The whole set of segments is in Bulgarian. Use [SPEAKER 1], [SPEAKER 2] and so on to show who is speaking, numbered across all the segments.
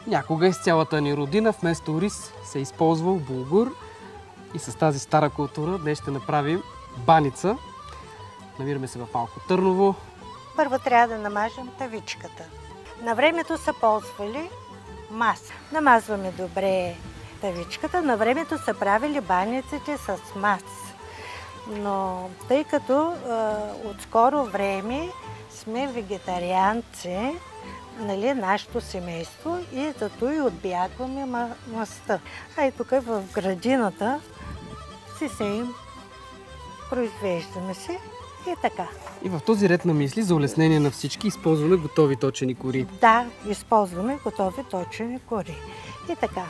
[SPEAKER 1] Някога из цялата ни родина вместо рис се е използвал булгур и с тази стара култура днес ще направим баница. Намираме се в Малко Търново.
[SPEAKER 2] Първо трябва да намажем тавичката. На времето са ползвали маса. Намазваме добре тавичката. На времето са правили баниците с маса. Но тъй като от скоро време сме вегетарианци, нали, нашето семейство, и зато и отбягваме маста. А и тук в градината си сеем, произвеждаме се и така.
[SPEAKER 1] И в този ред на мисли, за улеснение на всички, използваме готови точени кори.
[SPEAKER 2] Да, използваме готови точени кори. И така,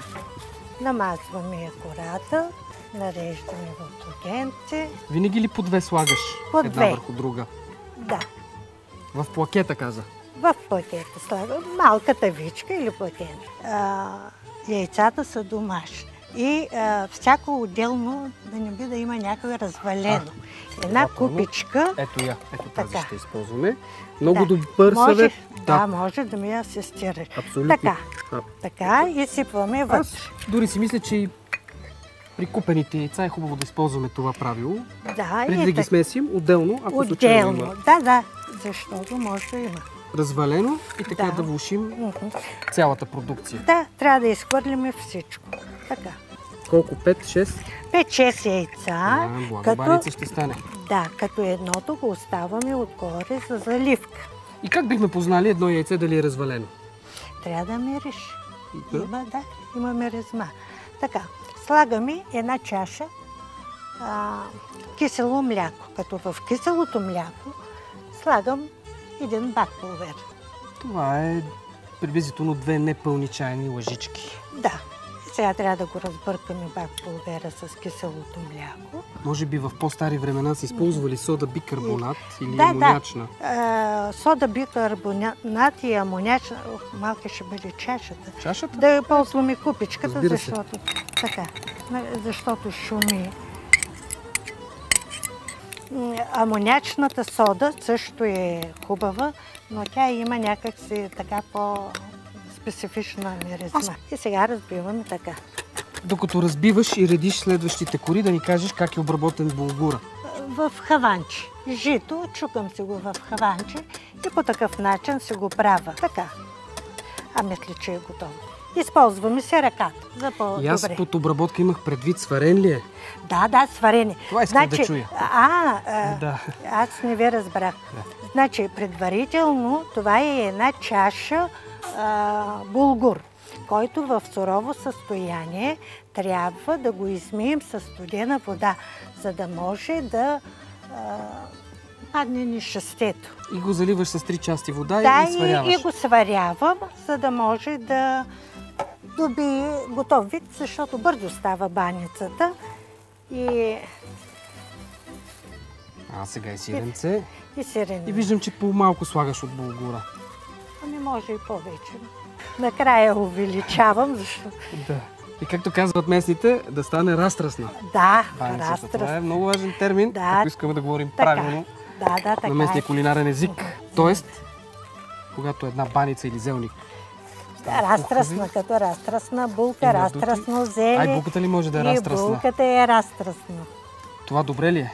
[SPEAKER 2] намазваме кората, нареждаме в лугенци.
[SPEAKER 1] Винаги ли по две слагаш?
[SPEAKER 2] По
[SPEAKER 1] една
[SPEAKER 2] две.
[SPEAKER 1] Върху друга?
[SPEAKER 2] Да.
[SPEAKER 1] В плакета, каза?
[SPEAKER 2] В плакета слагам малка тавичка или плакета. Яйцата са домашни. И всяко отделно да не би да има някой развалено. Една купичка.
[SPEAKER 1] Ето я, ето тази
[SPEAKER 2] така.
[SPEAKER 1] ще използваме. Много добър съвет.
[SPEAKER 2] Да, може да ми асистираш.
[SPEAKER 1] Абсолютно.
[SPEAKER 2] Така, така и сипваме вътре.
[SPEAKER 1] Аз дори си мисля, че и при купените яйца е хубаво да използваме това правило.
[SPEAKER 2] Да,
[SPEAKER 1] преди да ги смесим отделно, ако случайно има.
[SPEAKER 2] Да, защото може да има.
[SPEAKER 1] Развалено и така да влушим цялата продукция.
[SPEAKER 2] Да, трябва да изхвърлим всичко. Така.
[SPEAKER 1] Колко? 5-6?
[SPEAKER 2] 5-6 яйца.
[SPEAKER 1] Блага баница ще стане.
[SPEAKER 2] Да, като едното го оставаме отгоре за заливка.
[SPEAKER 1] И как бихме познали едно яйце дали е развалено?
[SPEAKER 2] Трябва да мериш. Има миризма. Така, слагаме една чаша кисело мляко. Като в киселото мляко слагам един бак пулвер.
[SPEAKER 1] Това е приблизително 2 непълни чайни лъжички.
[SPEAKER 2] Да. Сега трябва да го разбъркаме бак пулвера с киселото мляко.
[SPEAKER 1] Може би в по-стари времена са използвали сода бикарбонат или амонячна.
[SPEAKER 2] Да. Сода бикарбонат и амонячна. Малка ще бъде чашата.
[SPEAKER 1] Чашата?
[SPEAKER 2] Да я ползваме купичката, защото шуми. Амонячната сода също е хубава, но тя има някакси така по-специфична миризма. И сега разбиваме така.
[SPEAKER 1] Докато разбиваш и редиш следващите кори, да ни кажеш как е обработен булгура.
[SPEAKER 2] В хаванче. Жито, чукам си го в хаванче и по такъв начин си го правя. Така. Мисля, че е готово. Използваме си ръката за по-добре.
[SPEAKER 1] И аз под обработка имах предвид сварен ли е?
[SPEAKER 2] Да, сварене.
[SPEAKER 1] Това искам да чуя.
[SPEAKER 2] Аз не ви разбрах. Да. Значи, предварително това е една чаша булгур, който в сурово състояние трябва да го измием с студена вода, за да може да падне нещастието.
[SPEAKER 1] И го заливаш с 3 части вода и сваряваш?
[SPEAKER 2] Да, и го сварявам, за да може да добие готов вид, защото бързо става баницата.
[SPEAKER 1] Сега и сиренце.
[SPEAKER 2] И сирене.
[SPEAKER 1] И виждам, че по-малко слагаш от булгура.
[SPEAKER 2] Може и повече. Накрая увеличавам, защото...
[SPEAKER 1] Да. И както казват местните, да стане разтръсна.
[SPEAKER 2] Да,
[SPEAKER 1] разтръсна. Това е много важен термин, ако искаме да говорим правилно на местния кулинарен език. Тоест, когато една баница или зелник
[SPEAKER 2] разтръсна, като разтръсна булка, разтръсно зеле.
[SPEAKER 1] Булката ли може да е разтръсна?
[SPEAKER 2] И булката е разтръсна.
[SPEAKER 1] Това добре ли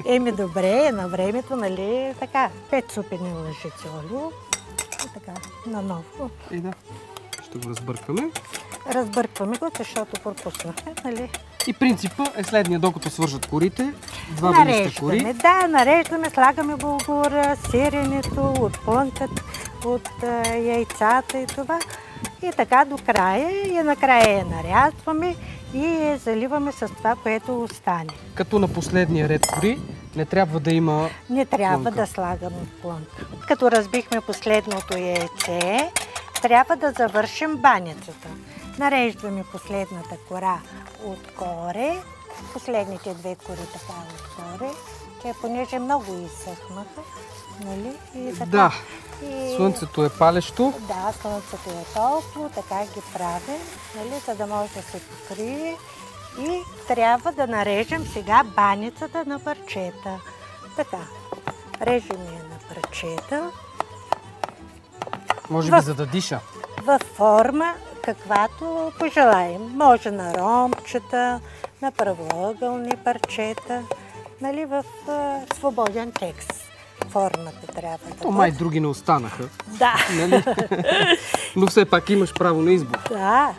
[SPEAKER 1] е?
[SPEAKER 2] Добре, на времето, нали, така, 5 супени лъжици олио. И така, наново.
[SPEAKER 1] И да, ще го разбъркваме.
[SPEAKER 2] Разбъркваме го, защото пропуснахме, нали?
[SPEAKER 1] И принципа е следния, докато свържат корите, 2 листа кори.
[SPEAKER 2] Да, нареждаме, слагаме булгура, сиренето, отплънкът от яйцата и това. И така до края, и накрая я нарязваме и я заливаме с това, което остане.
[SPEAKER 1] Като на последния ред кори не трябва да има
[SPEAKER 2] Не трябва да слагаме плънка. Като разбихме последното яйце, трябва да завършим баницата. Нареждаме последната кора отгоре, последните 2 кори така отгоре. Те понеже много изсъхнаха, нали? И така.
[SPEAKER 1] Да, слънцето е палещо.
[SPEAKER 2] Да, слънцето е топло, така ги правим, нали? За да може да се покрие. И трябва да нарежем сега баницата на парчета. Така, режем я на парчета.
[SPEAKER 1] Може би за да диша.
[SPEAKER 2] във форма, каквато пожелаем. Може на ромбчета, на правоъгълни парчета, нали, в свободен текст. Формата трябва да бъде.
[SPEAKER 1] Май други не останаха.
[SPEAKER 2] Да.
[SPEAKER 1] Нали? Но все пак имаш право на избор.
[SPEAKER 2] Да.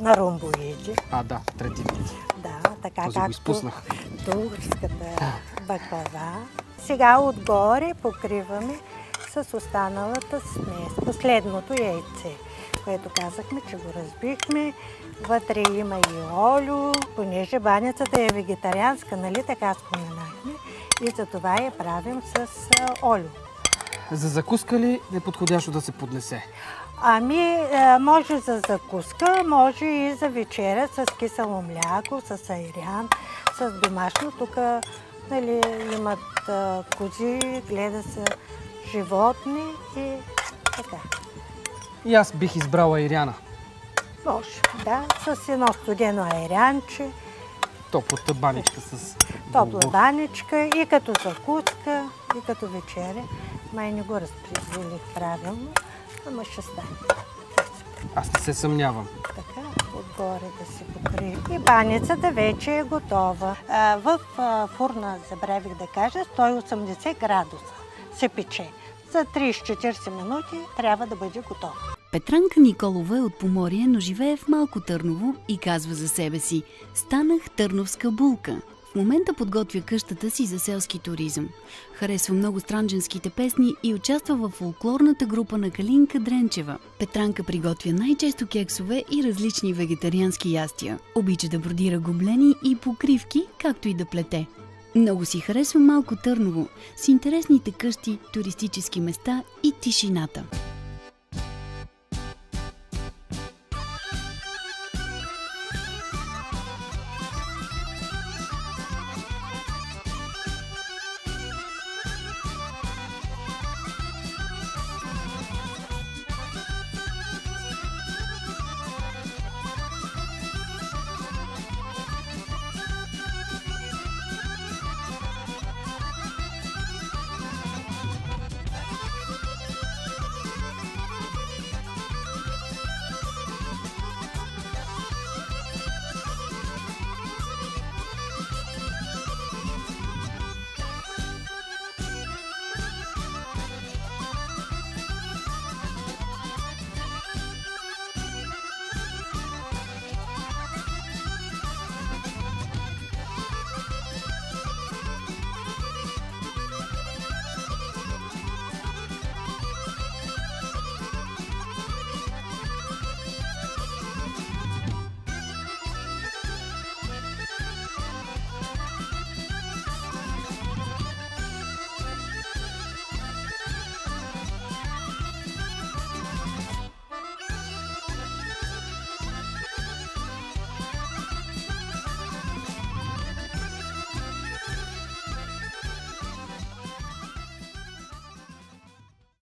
[SPEAKER 2] На ромбоиди.
[SPEAKER 1] Да, трети вид.
[SPEAKER 2] Да, така
[SPEAKER 1] Този го
[SPEAKER 2] както
[SPEAKER 1] изпуснах.
[SPEAKER 2] турската баклава. Сега отгоре покриваме с останалата смес. Последното яйце, което казахме, че го разбихме. Вътре има и олио, понеже баницата е вегетарианска, нали така споменахме. И за това я правим с олио.
[SPEAKER 1] За закуска ли е подходящо да се поднесе?
[SPEAKER 2] Може за закуска, може и за вечеря с кисело мляко, с айран, с домашно. Тук, нали, имат кози, гледа се животни и така.
[SPEAKER 1] И аз бих избрала айряна.
[SPEAKER 2] Може, да, с едно студено айранче,
[SPEAKER 1] Топлата баничка с
[SPEAKER 2] топла
[SPEAKER 1] булгур.
[SPEAKER 2] баничка и като закуска, и като вечеря. Май не го разпределих правилно, ама ще стане.
[SPEAKER 1] Аз не се съмнявам.
[SPEAKER 2] Така, отгоре да си покрие. И баницата вече е готова. В фурна, забравих да кажа, 180 градуса се пече. За 30-40 минути трябва да бъде готова.
[SPEAKER 3] Петранка Николова е от Поморие, но живее в Малко Търново и казва за себе си: станах търновска булка. В момента подготвя къщата си за селски туризъм. Харесва много странджанските песни и участва в фолклорната група на Калинка Дренчева. Петранка приготвя най-често кексове и различни вегетариански ястия. Обича да бродира гоблени и покривки, както и да плете. Много си харесва Малко Търново с интересните къщи, туристически места и тишината.